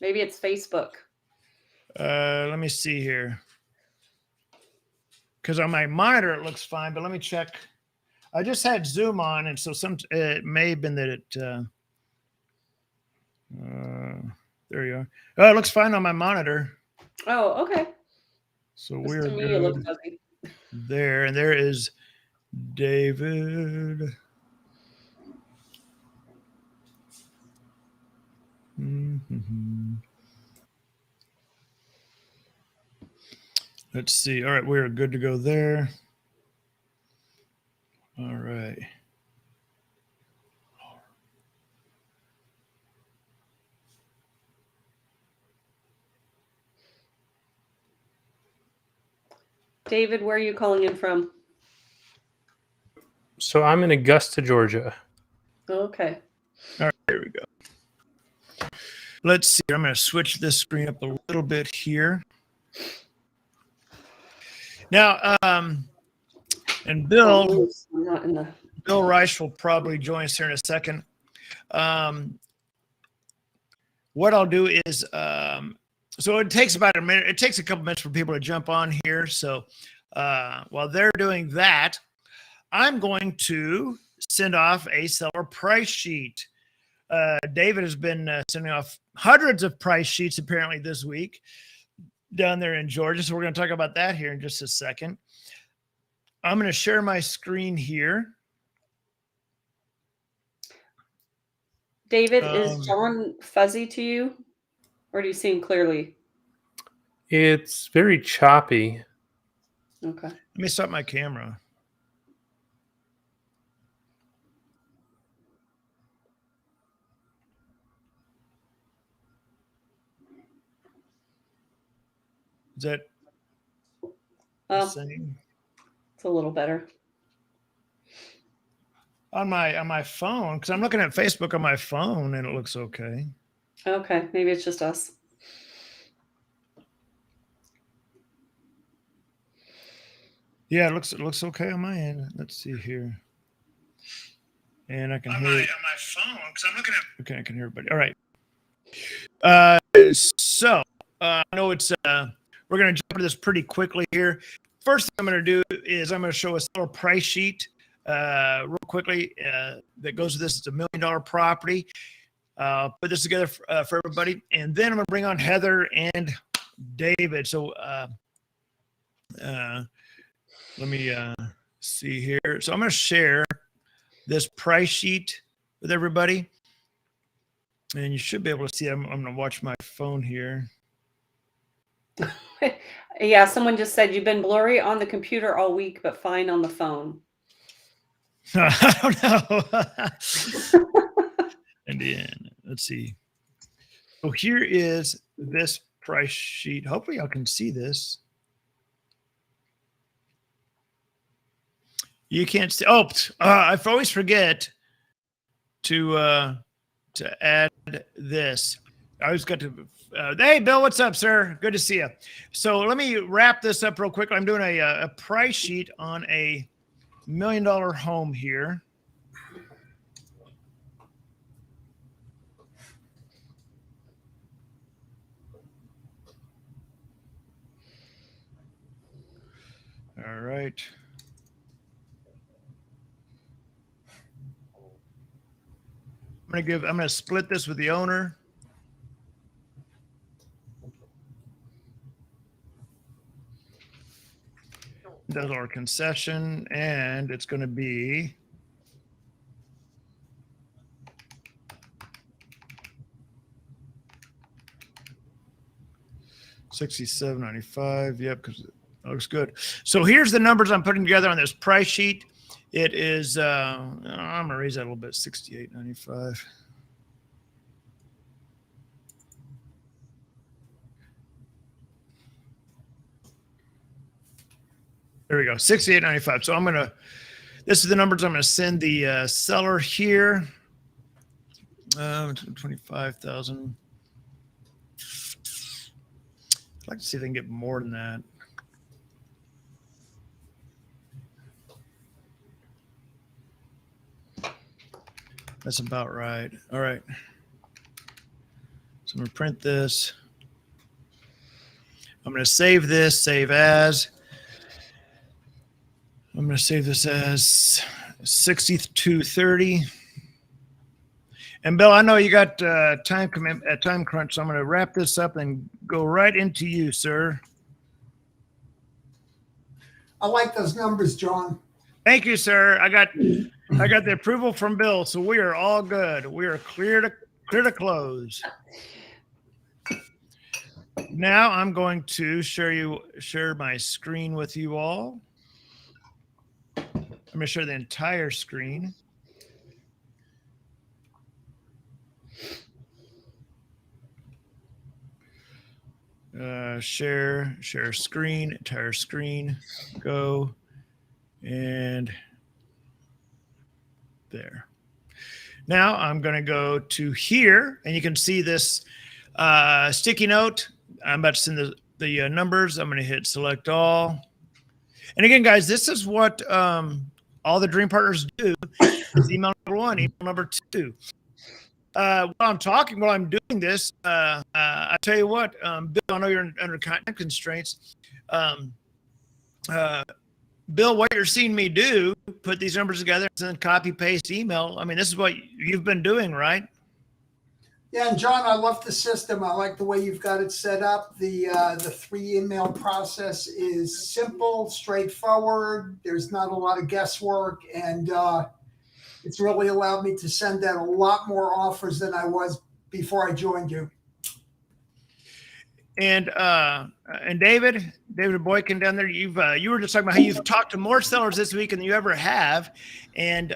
Maybe it's Facebook. Let me see here. Because on my monitor it looks fine, but let me check. I just had Zoom on, and so it may have been that it. There you are. Oh, it looks fine on my monitor. Oh, okay. So Just we're to me, good it looks fuzzy. there, and there is David. Mm-hmm. Let's see. All right, we're good to go there. All right. David, where are you calling in from? So I'm in Augusta, Georgia. Okay. All right, there we go. Let's see. I'm going to switch this screen up a little bit here. Now, and Bill Rice will probably join us here in a second. What I'll do is, so it takes about a minute. It takes a couple minutes for people to jump on here. So while they're doing that, I'm going to send off a seller price sheet. David has been sending off hundreds of price sheets apparently this week down there in Georgia. So we're going to talk about that here in just a second. I'm going to share my screen here. David, is John fuzzy to you, or do you see him clearly? It's very choppy. Okay. Let me stop my camera. Is that the same? It's a little better. On my phone, because I'm looking at Facebook on my phone and it looks okay. Okay, maybe it's just us. Yeah, it looks okay on my end. Let's see here. And I can hear it on my phone because I'm looking at. Okay, I can hear everybody. All right. So I know it's we're going to jump into this pretty quickly here. First thing I'm going to do is I'm going to show a seller price sheet real quickly that goes with this. It's $1 million property. Put this together for everybody, and then I'm going to bring on Heather and David. So let me see here. So I'm going to share this price sheet with everybody, and you should be able to see it. I'm going to watch my phone here. Yeah, someone just said you've been blurry on the computer all week, but fine on the phone. I don't know. And let's see. So here is this price sheet. Hopefully y'all can see this. You can't see. Oh, I always forget to add this. I always got to. Hey, Bill, what's up, sir? Good to see you. So let me wrap this up real quick. I'm doing a price sheet on a $1 million home here. All right. I'm going to split this with the owner. That's our concession, and it's going to be $67.95. Yep, because it looks good. So here's the numbers I'm putting together on this price sheet. It is I'm going to raise that a little bit, $68.95. There we go, $68.95. So I'm going to, this is the numbers I'm going to send the seller here. 25,000. I'd like to see if they can get more than that. That's about right. All right. So I'm going to print this. I'm going to save this, save as. I'm going to save this as 6230. And Bill, I know you got time crunch, so I'm going to wrap this up and go right into you, sir. I like those numbers, John. Thank you, sir. I got the approval from Bill, so we are all good. We are clear to close. Now I'm going to share my screen with you all. I'm going to share the entire screen. Share screen, entire screen, go, and there. Now I'm going to go to here, and you can see this sticky note. I'm about to send the numbers. I'm going to hit select all. And again, guys, this is what all the dream partners do. Is email number 1, email number 2. While I'm doing this, I tell you what, Bill, I know you're under time constraints. Bill, what you're seeing me do, put these numbers together and then copy, paste, email. I mean, this is what you've been doing, right? Yeah, and John, I love the system. I like the way you've got it set up. The 3 email process is simple, straightforward. There's not a lot of guesswork, and it's really allowed me to send out a lot more offers than I was before I joined you. And David Boykin down there, you were just talking about how you've talked to more sellers this week than you ever have, and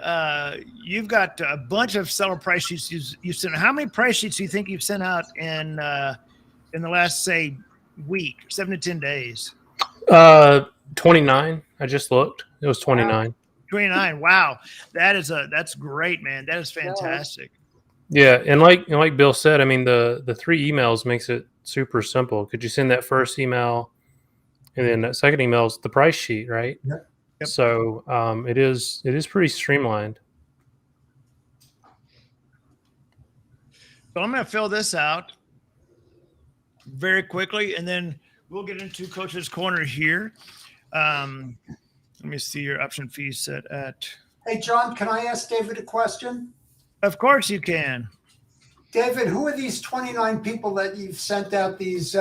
you've got a bunch of seller price sheets you've sent. How many price sheets do you think you've sent out in the last, say, week, 7 to 10 days? 29. I just looked. It was 29. 29. Wow, that's great, man. That is fantastic. Yeah, and like Bill said, I mean the 3 emails makes it super simple. Could you send that first email, and then that second email is the price sheet, right? Yep. So it is pretty streamlined. So I'm going to fill this out very quickly, and then we'll get into Coach's Corner here. Let me see your option fee set at. Hey, John, can I ask David a question? Of course you can. David, who are these 29 people that you've sent out these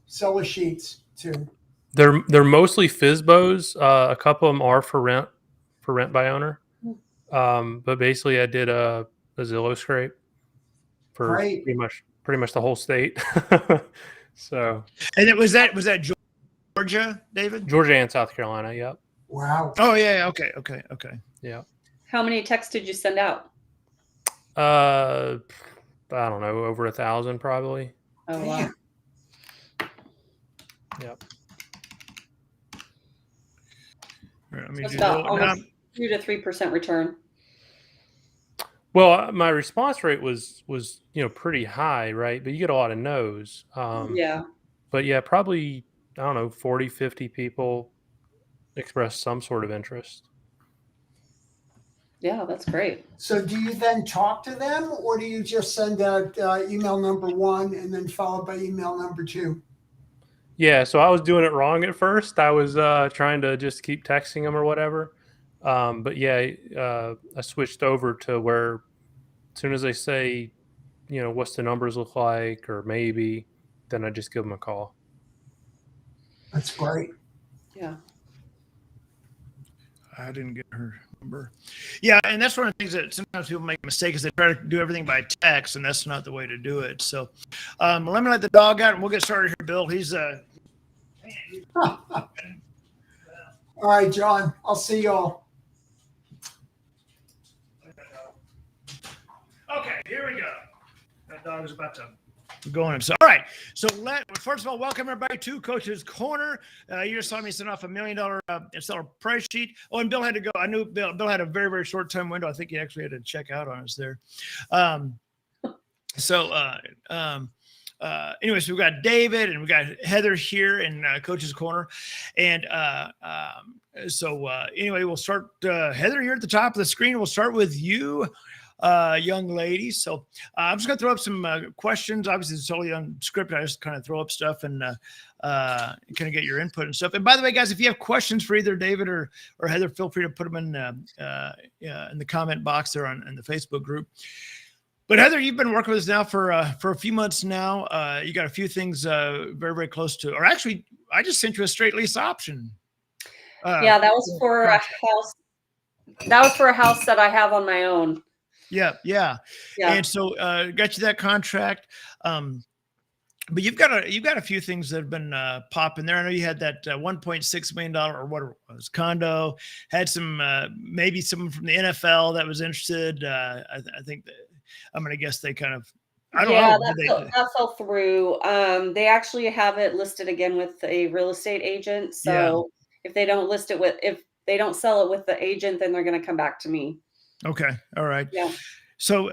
seller sheets to? They're mostly FSBOs. A couple of them are for rent by owner. But basically, I did a Zillow scrape for pretty much the whole state. So, and it was that Georgia, David? Georgia and South Carolina. Yep. Wow. Oh yeah. Okay. Yeah. How many texts did you send out? I don't know, over 1,000 probably. Oh wow. Yep. All right, let me That's do about that. almost 2 to 3% return. Well, my response rate was pretty high, right? But you get a lot of no's. Yeah. But yeah, probably, I don't know, 40, 50 people expressed some sort of interest. Yeah, that's great. So do you then talk to them, or do you just send out email number 1 and then followed by email number 2? Yeah, so I was doing it wrong at first. I was trying to just keep texting them or whatever. But yeah, I switched over to where as soon as they say, what's the numbers look like or maybe, then I just give them a call. That's great. Yeah. I didn't get her number. Yeah, and that's one of the things that sometimes people make a mistake is they try to do everything by text, and that's not the way to do it. So let me let the dog out, and we'll get started here, Bill. He's All right, John. I'll see y'all. Okay, here we go. That dog is about to go on. So, all right. So, first of all, welcome everybody to Coach's Corner. You just saw me send off $1 million seller price sheet. Oh, and Bill had to go. I knew Bill had a very, very short time window. I think he actually had to check out on us there. Anyways, we've got David and we got Heather here in Coach's Corner. And anyway, we'll start. Heather, you're at the top of the screen. We'll start with you. young lady. So I'm just going to throw up some questions. Obviously, it's totally unscripted. I just kind of throw up stuff and kind of get your input and stuff. And by the way, guys, if you have questions for either David or Heather, feel free to put them in the comment box there in the Facebook group. But Heather, you've been working with us now for a few months now. You got a few things very, very close to, or actually, I just sent you a straight lease option. Yeah, that was for a house. That was for a house that I have on my own. Yeah. And so got you that contract. But you've got a few things that have been popping there. I know you had that $1.6 million or what it was condo. Had some maybe someone from the NFL that was interested. I think that, I'm going to guess they kind of. I don't know. That fell through. They actually have it listed again with a real estate agent. So if they don't list it if they don't sell it with the agent, then they're going to come back to me. Okay. All right. Yeah. So,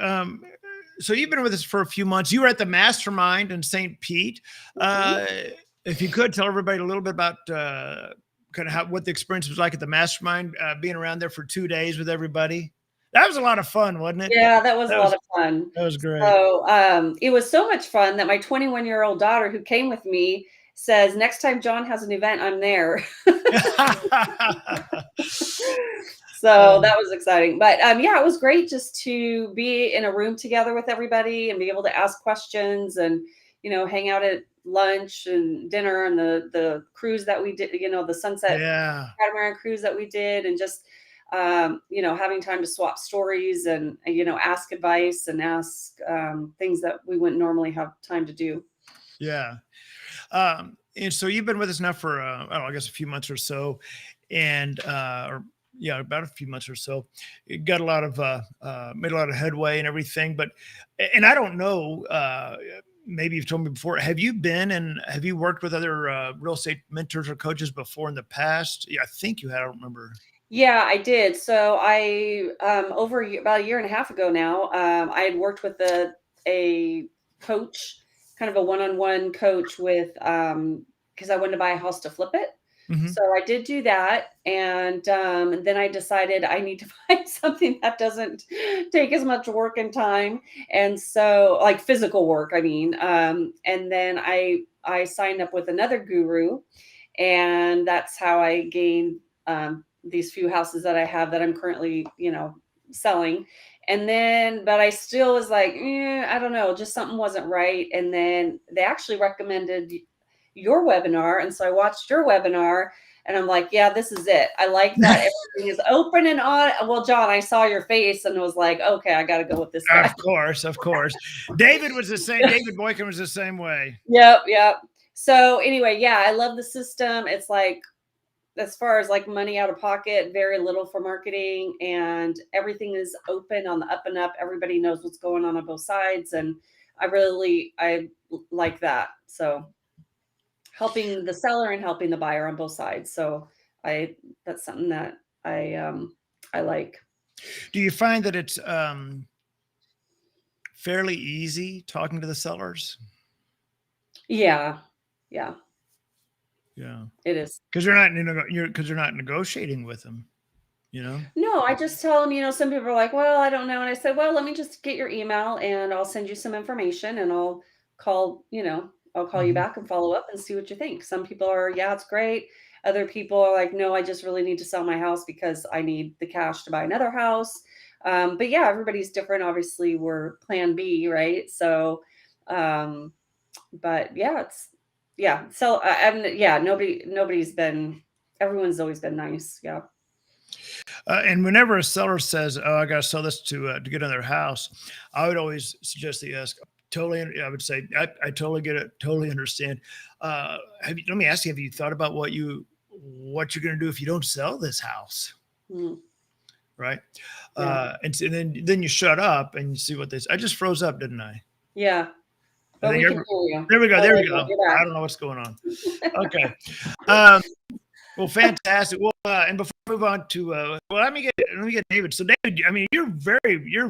so you've been with us for a few months. You were at the Mastermind in St. Pete. If you could tell everybody a little bit about kind of what the experience was like at the Mastermind, being around there for 2 days with everybody. That was a lot of fun, wasn't it? Yeah, that was a lot of fun. That was great. So it was so much fun that my 21-year-old daughter who came with me says, next time John has an event, I'm there. So that was exciting. But yeah, it was great just to be in a room together with everybody and be able to ask questions and, hang out at lunch and dinner and the cruise that we did, the sunset catamaran cruise that we did, and just having time to swap stories and, ask advice and ask things that we wouldn't normally have time to do. Yeah. And so you've been with us now for, I guess a few months or so, and, about a few months or so. It got a lot of, made a lot of headway and everything, and I don't know, maybe you've told me before, have you worked with other real estate mentors or coaches before in the past? Yeah, I think you had, I don't remember. Yeah, I did. So I, about a year and a half ago now, I had worked with a coach, kind of a one-on-one coach with, because I wanted to buy a house to flip it. Mm-hmm. So I did do that. And then I decided I need to find something that doesn't take as much work and time. And so like physical work, I mean, and then I signed up with another guru, and that's how I gained, these few houses that I have that I'm currently, selling. And then, but I still was like, I don't know, just something wasn't right. And then they actually recommended your webinar. And so I watched your webinar and I'm like, yeah, this is it. I like that everything is open and on. Well, John, I saw your face and was like, okay, I got to go with this guy. Of course. David was the same. David Boykin was the same way. Yep. So anyway, yeah, I love the system. It's like, as far as like money out of pocket, very little for marketing, and everything is open on the up and up. Everybody knows what's going on both sides. And I like that. So helping the seller and helping the buyer on both sides. So that's something that I like. Do you find that it's fairly easy talking to the sellers? Yeah. Yeah, it is, because you're not negotiating with them, No, I just tell them, some people are like, well, I don't know. And I said, well, let me just get your email and I'll send you some information and I'll call, you back and follow up and see what you think. Some people are, yeah, it's great. Other people are like, no, I just really need to sell my house because I need the cash to buy another house. But yeah, everybody's different. Obviously we're plan B, right? So, but yeah, so everyone's always been nice. Yeah. And whenever a seller says, oh, I got to sell this to get in their house, I would always suggest that you ask, I would say, I totally get it. Totally understand. Let me ask you, have you thought about what you're going to do if you don't sell this house? Right. Yeah. And then you shut up and you see what I just froze up, didn't I? Yeah. But we can hear you. There we go. There we go. I don't know what's going on. Okay. Well, fantastic. Well, and before we move on to, let me get David. So David, I mean, you're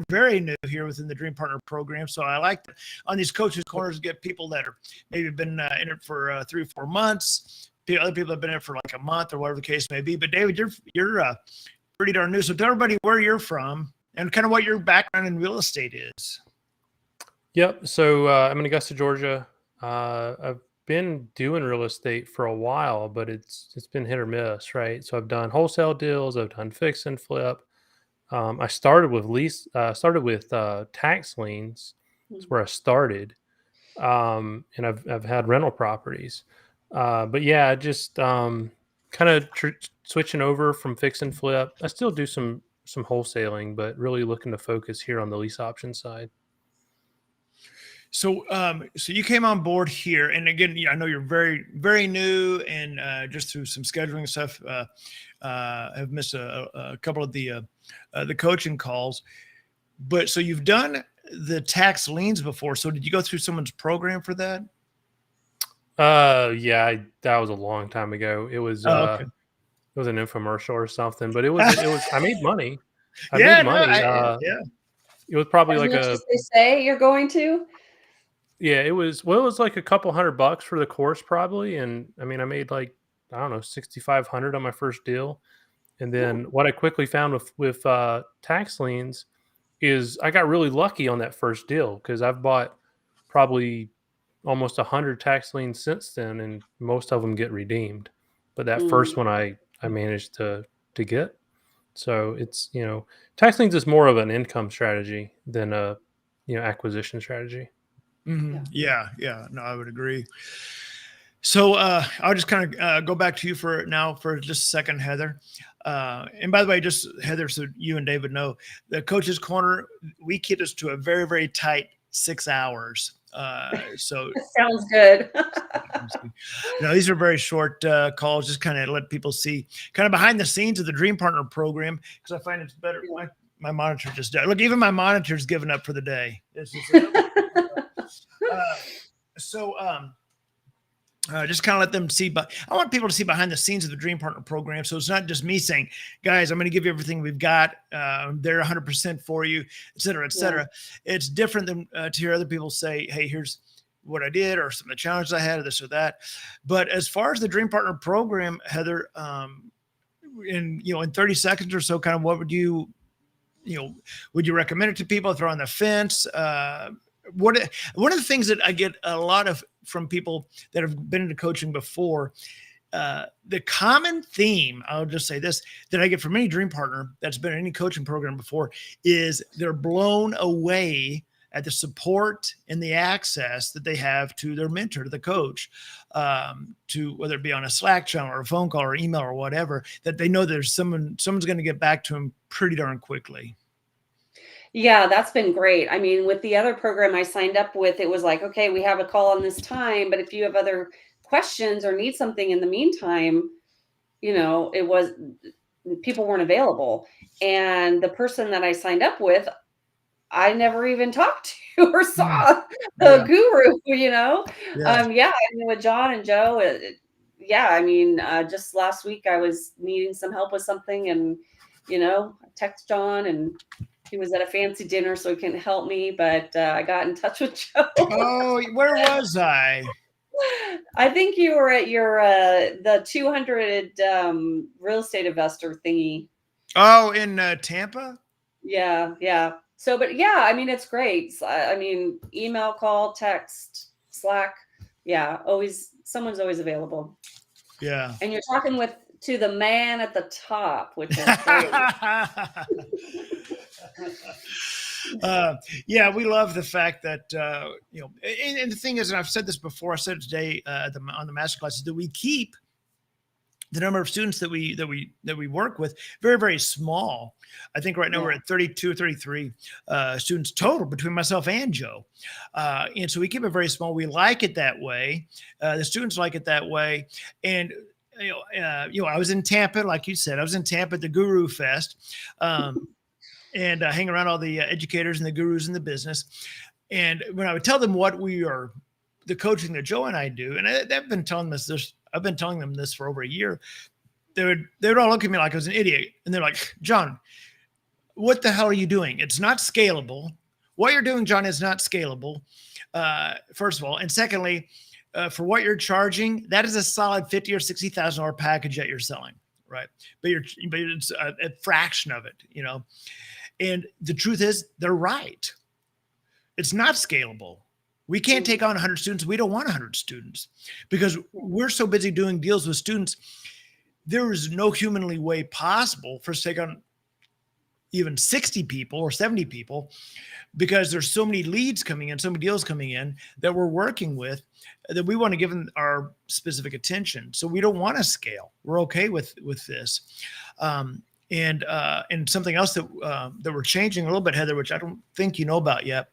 very new here within the Dream Partner program. So I like on these coaches corners, get people that are maybe been in it for 3 or 4 months. Other people have been in it for like a month or whatever the case may be. But David, you're pretty darn new. So tell everybody where you're from and kind of what your background in real estate is. Yep. So I'm in Augusta, Georgia. I've been doing real estate for a while, but it's been hit or miss, right? So I've done wholesale deals, I've done fix and flip. I started with tax liens. That's Mm. where I started, and I've had rental properties. But yeah, just kind of switching over from fix and flip. I still do some wholesaling, but really looking to focus here on the lease option side. So, so you came on board here, and again, I know you're very, very new, and just through some scheduling stuff, have missed a couple of the coaching calls. But so you've done the tax liens before. So did you go through someone's program for that? Yeah, that was a long time ago. Oh, okay. It was an infomercial or something, but it was I made money. I made Yeah, no, money. yeah. It was probably As like much as they say you're going to? yeah, it was like a couple $100 for the course probably. And I mean, I made like, I don't know, 6,500 on my first deal. And then what I quickly found with tax liens is I got really lucky on that first deal because I've bought probably almost 100 tax liens since then, and most of them get redeemed. But that Mm. first one I managed to get. So it's, tax liens is more of an income strategy than a acquisition strategy. Mhm. Yeah. Yeah. No, I would agree. So I'll just kind of go back to you for just a second, Heather. And by the way, just Heather, so you and David know, the Coach's Corner, we keep this to a very, very tight 6 hours. So Sounds good. no, these are very short calls, just kind of let people see kind of behind the scenes of the Dream Partner program, because I find it's better. My monitor just died. Look, even my monitor's given up for the day. It's just just kind of let them see, but I want people to see behind the scenes of the Dream Partner program. So it's not just me saying, guys, I'm going to give you everything we've got. They're 100% for you, et cetera, et cetera. Yeah. It's different than to hear other people say, hey, here's what I did, or some of the challenges I had, or this or that. But as far as the Dream Partner program, Heather, in 30 seconds or so, kind of what would you recommend it to people? Throw on the fence? One of the things that I get a lot of from people that have been into coaching before, the common theme, I'll just say this, that I get from any Dream Partner that's been in any coaching program before, is they're blown away at the support and the access that they have to their mentor, to the coach, to whether it be on a Slack channel or a phone call or email or whatever, that they know there's someone's going to get back to them pretty darn quickly. Yeah, that's been great. I mean, with the other program I signed up with, it was like, okay, we have a call on this time, but if you have other questions or need something in the meantime, it was people weren't available. And the person that I signed up with, I never even talked to or saw the guru, Yeah. I mean, with John and Joe, I mean, just last week I was needing some help with something, and, I text John, and he was at a fancy dinner, so he couldn't help me, but I got in touch with Joe. Oh, where was I? I think you were at your the 200 real estate investor thingy. Oh, in Tampa? Yeah. So, but yeah, I mean, it's great. I mean, email, call, text, Slack. Yeah, someone's always available. Yeah. And you're talking to the man at the top, which is great. Yeah, we love the fact that and the thing is, and I've said this before, I said it today on the masterclass, is that we keep the number of students that we work with very, very small. I think right now we're at 32 or 33 students total between myself and Joe. And so we keep it very small. We like it that way. The students like it that way. And I was in Tampa, like you said, I was in Tampa at the Guru Fest, and hang around all the educators and the gurus in the business. And when I would tell them what the coaching that Joe and I do, and I've been telling them this for over a year, they would all look at me like I was an idiot. And they're like, John, what the hell are you doing? It's not scalable. What you're doing, John, is not scalable. First of all. And secondly, for what you're charging, that is a solid $50,000 or $60,000 package that you're selling. Right. But it's a fraction of it, And the truth is, they're right. It's not scalable. We can't take on 100 students. We don't want 100 students because we're so busy doing deals with students. There is no humanly way possible for us to take on even 60 people or 70 people because there's so many leads coming in, so many deals coming in that we're working with that we want to give them our specific attention. So we don't want to scale. We're okay with this. And something else that we're changing a little bit, Heather, which I don't think you know about yet,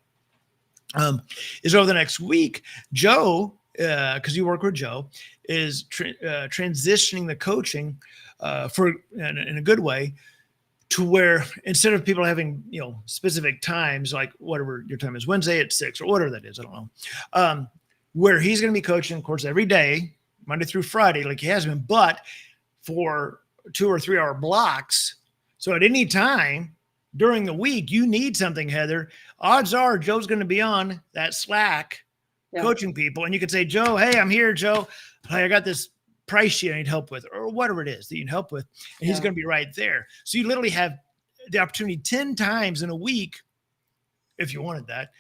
is over the next week, Joe, because you work with Joe, is transitioning the coaching in a good way to where instead of people having, specific times, like whatever your time is, Wednesday at 6 or whatever that is, I don't know, where he's going to be coaching, of course, every day, Monday through Friday, like he has been, but for 2 or 3 hour blocks. So at any time during the week, you need something, Heather, odds are Joe's going to be on that Slack coaching people. And you could say, Joe, hey, I'm here, Joe. Hey, I got this price sheet I need help with, or whatever it is that you need help with. And he's going to be right there. So you literally have the opportunity 10 times in a week, if you wanted that,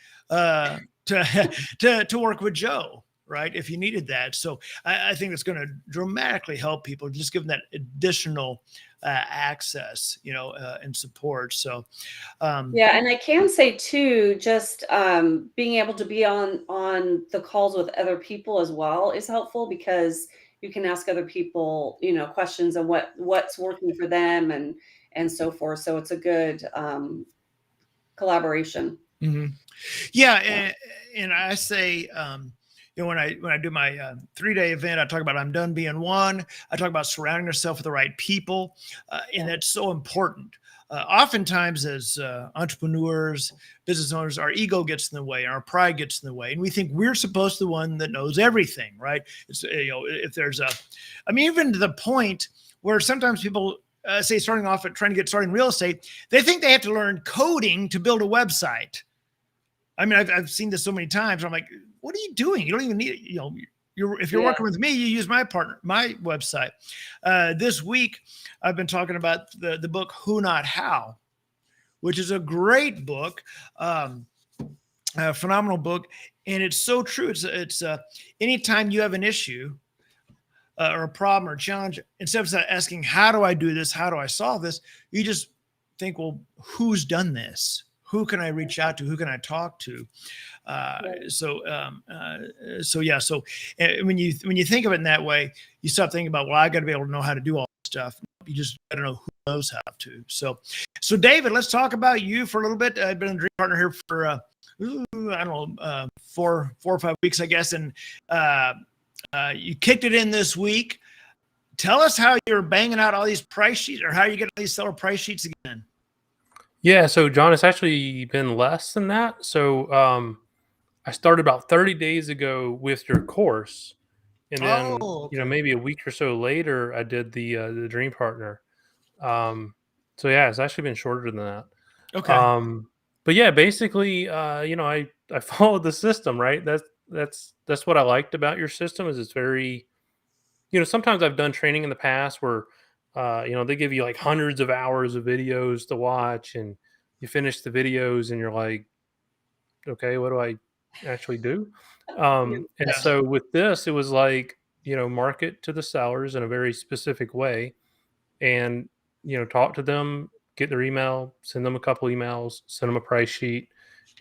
to work with Joe, right? If you needed that. So I think it's going to dramatically help people, just give them that additional access, and support. So, yeah. And I can say too, just being able to be on the calls with other people as well is helpful because you can ask other people, questions on what's working for them and so forth. So it's a good collaboration. Mm-hmm. Yeah. And I say, when I do my 3-day event, I talk about I'm done being one. I talk about surrounding yourself with the right people. And that's so important. Oftentimes as entrepreneurs, business owners, our ego gets in the way, our pride gets in the way. And we think we're supposed to be the one that knows everything, right? It's, if there's even to the point where sometimes people say starting off at trying to get started in real estate, they think they have to learn coding to build a website. I mean, I've seen this so many times. I'm like, what are you doing? You don't even need it. If you're working with me, you use my website. This week, I've been talking about the book Who Not How, which is a great book, a phenomenal book, and it's so true. It's anytime you have an issue or a problem or a challenge, instead of asking how do I do this, how do I solve this, you just think, well, who's done this? Who can I reach out to? Who can I talk to? So when you think of it in that way, you stop thinking about, well, I got to be able to know how to do all this stuff. You just got to know who knows how to. So David, let's talk about you for a little bit. I've been a dream partner here for, I don't know, 4 or 5 weeks, I guess. And you kicked it in this week. Tell us how you're banging out all these price sheets, or how you get these seller price sheets again. Yeah, so John, it's actually been less than that. So I started about 30 days ago with your course, and then maybe a week or so later, I did the Dream Partner. So yeah, it's actually been shorter than that. Okay. But yeah, basically, I followed the system, right? That's what I liked about your system is it's very, sometimes I've done training in the past where they give you like hundreds of hours of videos to watch, and you finish the videos and you're like, okay, what do I actually do? So with this, it was like, market to the sellers in a very specific way and, talk to them, get their email, send them a couple emails, send them a price sheet,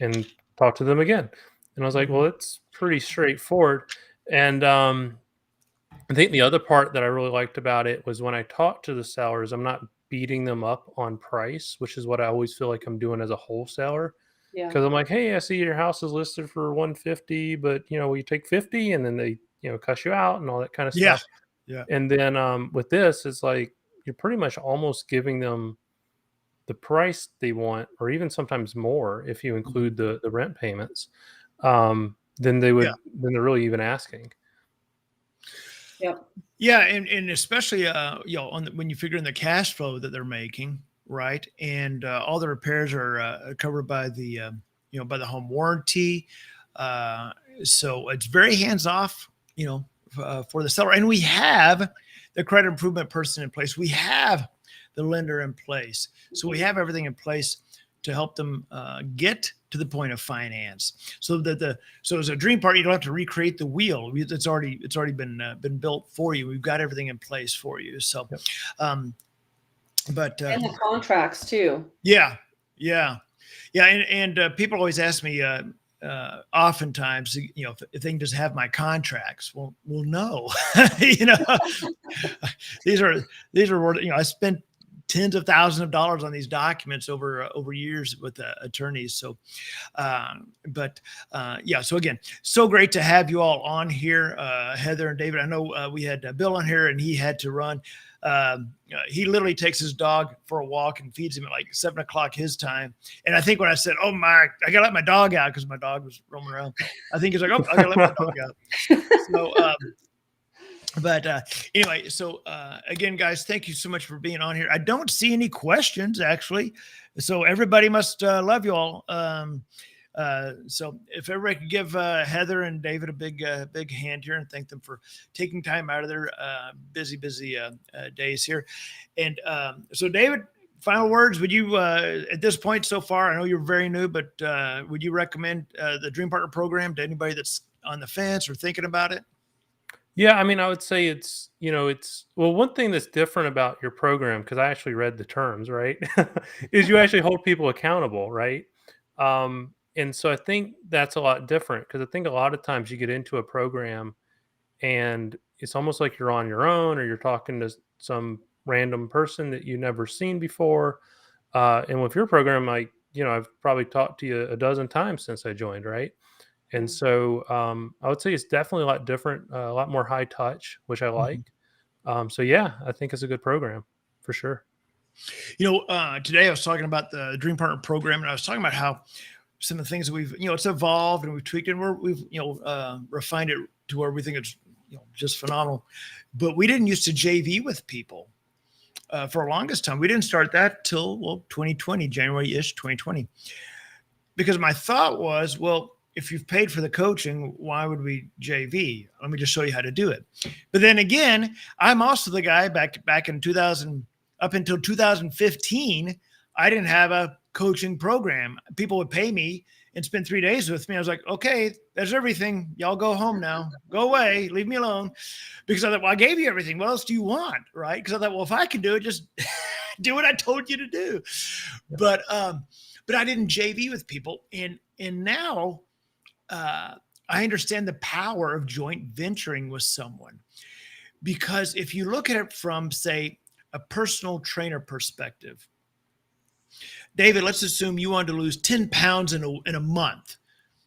and talk to them again. And I was like, well, it's pretty straightforward. And I think the other part that I really liked about it was when I talk to the sellers, I'm not beating them up on price, which is what I always feel like I'm doing as a wholesaler. Yeah. Because I'm like, hey, I see your house is listed for 150, but will you take 50? And then they, cuss you out and all that kind of stuff. Yeah. And then with this, it's like you're pretty much almost giving them the price they want, or even sometimes more if you include the rent payments. Then they're really even asking. Yep. Yeah, and especially when you figure in the cash flow that they're making, right, and all the repairs are covered by the by the home warranty, so it's very hands off, for the seller, and we have the credit improvement person in place, we have the lender in place, so we have everything in place to help them get to the point of finance. So as a dream partner, you don't have to recreate the wheel. It's already been built for you. We've got everything in place for you. So, Yep. but And the contracts too. yeah, and people always ask me. Oftentimes, if they can just have my contracts, well, no, these are, I spent tens of thousands of dollars on these documents over years with attorneys. So, so again, so great to have you all on here, Heather and David. I know we had Bill on here and he had to run. He literally takes his dog for a walk and feeds him at like 7 o'clock his time. And I think when I said, "Oh I gotta let my dog out," because my dog was roaming around, I think he's like, "Oh, I gotta let my dog out." So, anyway, so again, guys, thank you so much for being on here. I don't see any questions actually, so everybody must love you all. So if everybody could give Heather and David a big hand here and thank them for taking time out of their busy days here. And so David, final words, would you at this point so far, I know you're very new, but would you recommend the Dream Partner program to anybody that's on the fence or thinking about it? Yeah, I mean, I would say it's one thing that's different about your program, because I actually read the terms, right, is you actually hold people accountable, right? And so I think that's a lot different, because I think a lot of times you get into a program and it's almost like you're on your own, or you're talking to some random person that you've never seen before. And with your program, I've probably talked to you a dozen times since I joined, right? And so I would say it's definitely a lot different, a lot more high touch, which I like. So yeah, I think it's a good program for sure. Today I was talking about the Dream Partner program, and I was talking about how some of the things that we've, it's evolved and we've tweaked and we've refined it to where we think it's, just phenomenal. But we didn't used to JV with people for the longest time. We didn't start that till 2020, January-ish, 2020. Because my thought was, well, if you've paid for the coaching, why would we JV? Let me just show you how to do it. But then again, I'm also the guy back in 2000, up until 2015, I didn't have a coaching program. People would pay me and spend 3 days with me. I was like, okay, that's everything. Y'all go home now. Go away. Leave me alone. Because I thought, well, I gave you everything. What else do you want? Right? Because I thought, well, if I can do it, just do what I told you to do. But I didn't JV with people. And now I understand the power of joint venturing with someone. Because if you look at it from, say, a personal trainer perspective, David, let's assume you wanted to lose 10 pounds in a month.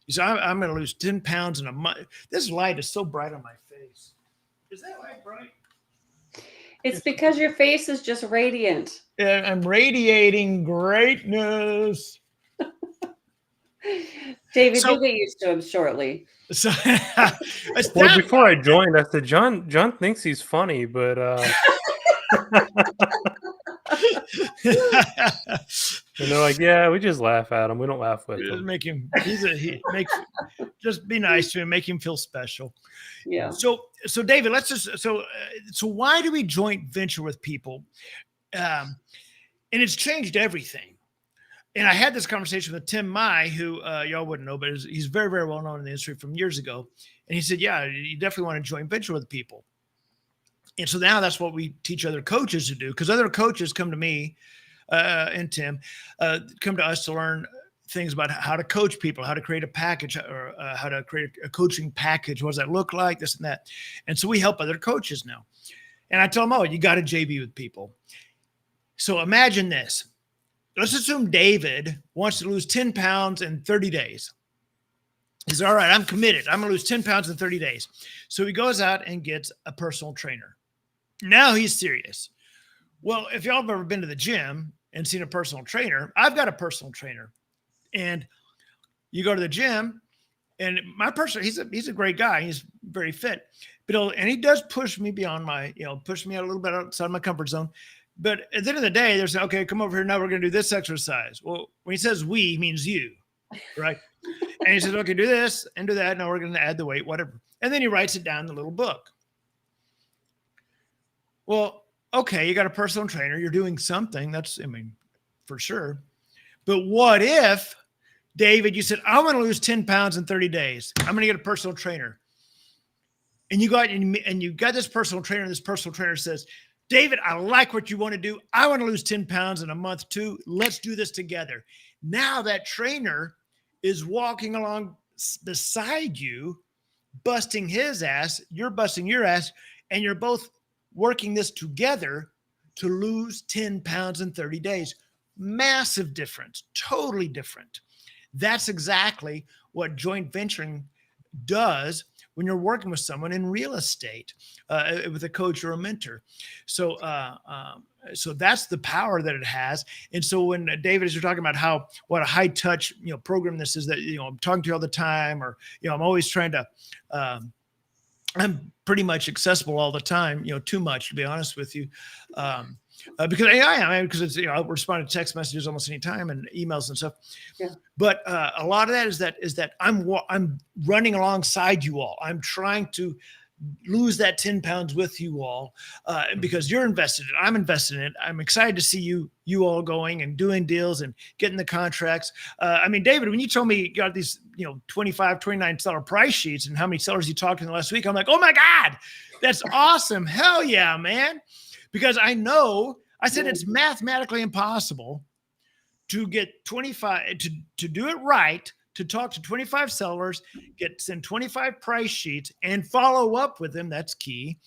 You say, I'm going to lose 10 pounds in a month. This light is so bright on my face. Is that light bright? It's because your face is just radiant. I'm radiating greatness. David, you'll get used to him shortly. So, well, before I joined, I said, John thinks he's funny, but and they're like, yeah, we just laugh at him. We don't laugh with him. Make him. Just be nice to him. Make him feel special. Yeah. So David, let's just so why do we joint venture with people? And it's changed everything. And I had this conversation with Tim Mai, who y'all wouldn't know, but he's very, very well known in the industry from years ago. And he said, yeah, you definitely want to joint venture with people. And so now that's what we teach other coaches to do, because other coaches come to me and Tim, come to us to learn things about how to coach people, how to create a package, or how to create a coaching package. What does that look like? This and that. And so we help other coaches now. And I tell them, oh, you got to JV with people. So imagine this. Let's assume David wants to lose 10 pounds in 30 days. He says, all right, I'm committed. I'm going to lose 10 pounds in 30 days. So he goes out and gets a personal trainer. Now he's serious. Well, if y'all have ever been to the gym and seen a personal trainer, I've got a personal trainer. And you go to the gym, and my personal, he's a great guy. He's very fit. But he does push me beyond my, push me a little bit outside my comfort zone. But at the end of the day, they're saying, okay, come over here. Now we're going to do this exercise. Well, when he says we, he means you, right? And he says, okay, do this and do that. Now we're going to add the weight, whatever. And then he writes it down in the little book. Well, okay, you got a personal trainer. You're doing something. For sure. But what if, David, you said, I want to lose 10 pounds in 30 days. I'm going to get a personal trainer. And you got this personal trainer, and this personal trainer says, David, I like what you want to do. I want to lose 10 pounds in a month too. Let's do this together. Now that trainer is walking along beside you, busting his ass, you're busting your ass, and you're both working this together to lose 10 pounds in 30 days. Massive difference, totally different. That's exactly what joint venturing does when you're working with someone in real estate, with a coach or a mentor. So that's the power that it has. And so when David, as you're talking about what a high touch, program this is, that, I'm talking to you all the time, or, I'm always trying to, I'm pretty much accessible all the time, too much, to be honest with you. Because because it's, I respond to text messages almost any time, and emails and stuff. Yeah. But a lot of that is that I'm running alongside you all. I'm trying to lose that 10 pounds with you all, because you're invested in it. I'm invested in it. I'm excited to see you all going and doing deals and getting the contracts. David, when you told me you got these, $25, $29 price sheets and how many sellers you talked to in the last week, I'm like, oh my God, that's awesome. Hell yeah, man. Because I said it's mathematically impossible to get 25, to do it right, to talk to 25 sellers, send 25 price sheets and follow up with them. That's key.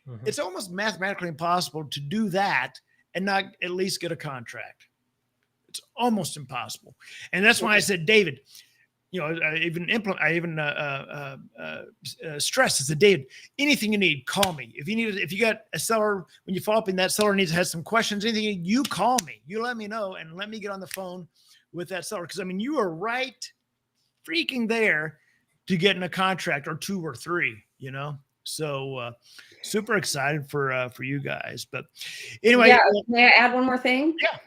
Mm-hmm. It's almost mathematically impossible to do that and not at least get a contract. It's almost impossible. And that's why I said, David, I even stressed. I said, David, anything you need, call me. If you got a seller, when you follow up and that seller has some questions, anything, you call me. You let me know and let me get on the phone with that seller. Because you are right freaking there to getting a contract or two or three, So super excited for you guys. But anyway, yeah. May I add one more thing? Yeah.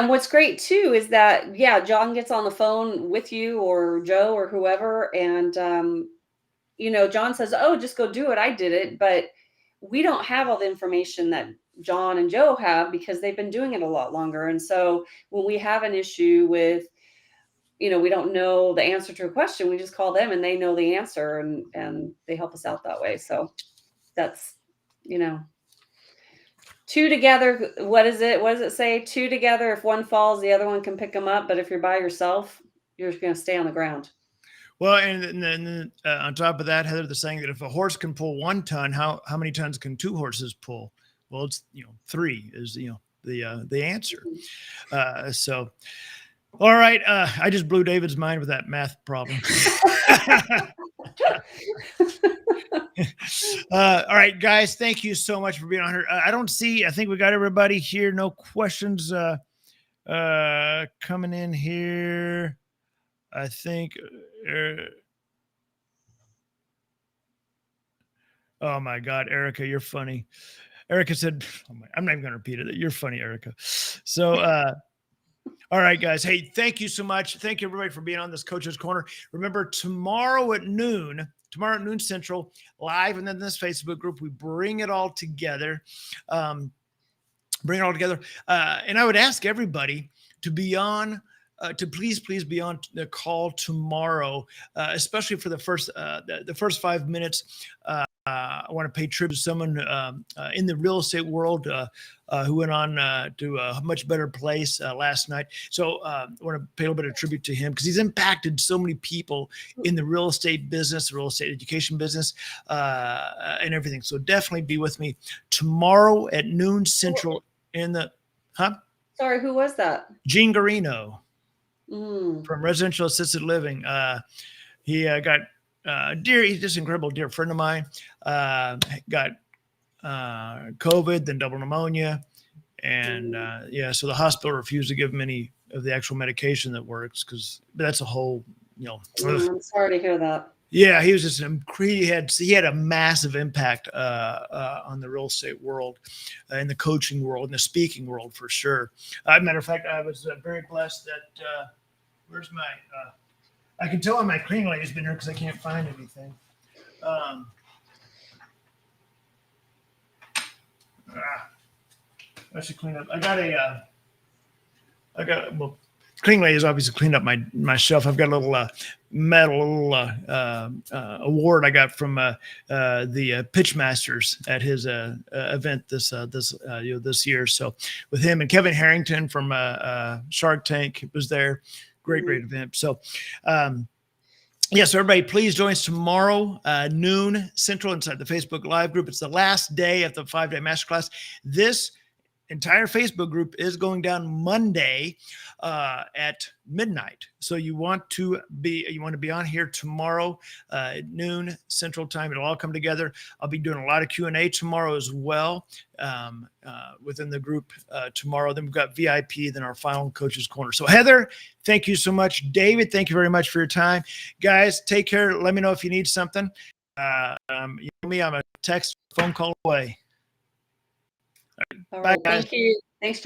What's great too is that, John gets on the phone with you or Joe or whoever. And, John says, oh, just go do it. I did it. But we don't have all the information that John and Joe have, because they've been doing it a lot longer. And so when we have an issue with, we don't know the answer to a question, we just call them and they know the answer, and they help us out that way. So that's, two together. What does it say? Two together. If one falls, the other one can pick them up. But if you're by yourself, you're just going to stay on the ground. Well, and then on top of that, Heather, the saying that if a horse can pull 1 ton, how many tons can 2 horses pull? Well, it's 3 is the answer. So, all right, I just blew David's mind with that math problem. All right, guys, thank you so much for being on here. I think we got everybody here. No questions coming in here. I think. Oh my God, Erica, you're funny. Erica said, I'm not even going to repeat it. You're funny, Erica. So, all right, guys. Hey, thank you so much. Thank you, everybody, for being on this Coach's Corner. Remember, tomorrow at noon Central, live, and then this Facebook group, we bring it all together. And I would ask everybody to be on, to please be on the call tomorrow, especially for the first 5 minutes. I want to pay tribute to someone in the real estate world who went on to a much better place last night. So I want to pay a little bit of tribute to him, because he's impacted so many people in the real estate business, real estate education business, and everything. So definitely be with me tomorrow at noon Central Sorry, who was that? Gene Garino from Residential Assisted Living. He got he's just an incredible dear friend of mine. Got COVID, then double pneumonia. And so the hospital refused to give him any of the actual medication that works, because that's a whole, I'm sorry to hear that. Yeah, he was just he had a massive impact on the real estate world, in the coaching world, in the speaking world, for sure. Matter of fact, I was very blessed that where's my I can tell my cleaning lady's been here because I can't find anything. I should clean up. I got Clean Lady has obviously cleaned up my shelf. I've got a little medal, award I got from the Pitch Masters at his event this year. So with him and Kevin Harrington from Shark Tank was there. Great event. So yes, everybody, please join us tomorrow, noon Central, inside the Facebook Live group. It's the last day of the 5-day masterclass. This entire Facebook group is going down Monday at midnight. So you want to be on here tomorrow at noon Central Time. It'll all come together. I'll be doing a lot of Q&A tomorrow as well within the group tomorrow. Then we've got VIP, then our final Coach's Corner. So Heather, thank you so much. David, thank you very much for your time. Guys, take care. Let me know if you need something. You know me, I'm a text, phone call away. All Bye, right. guys. Thank you. Thanks, John.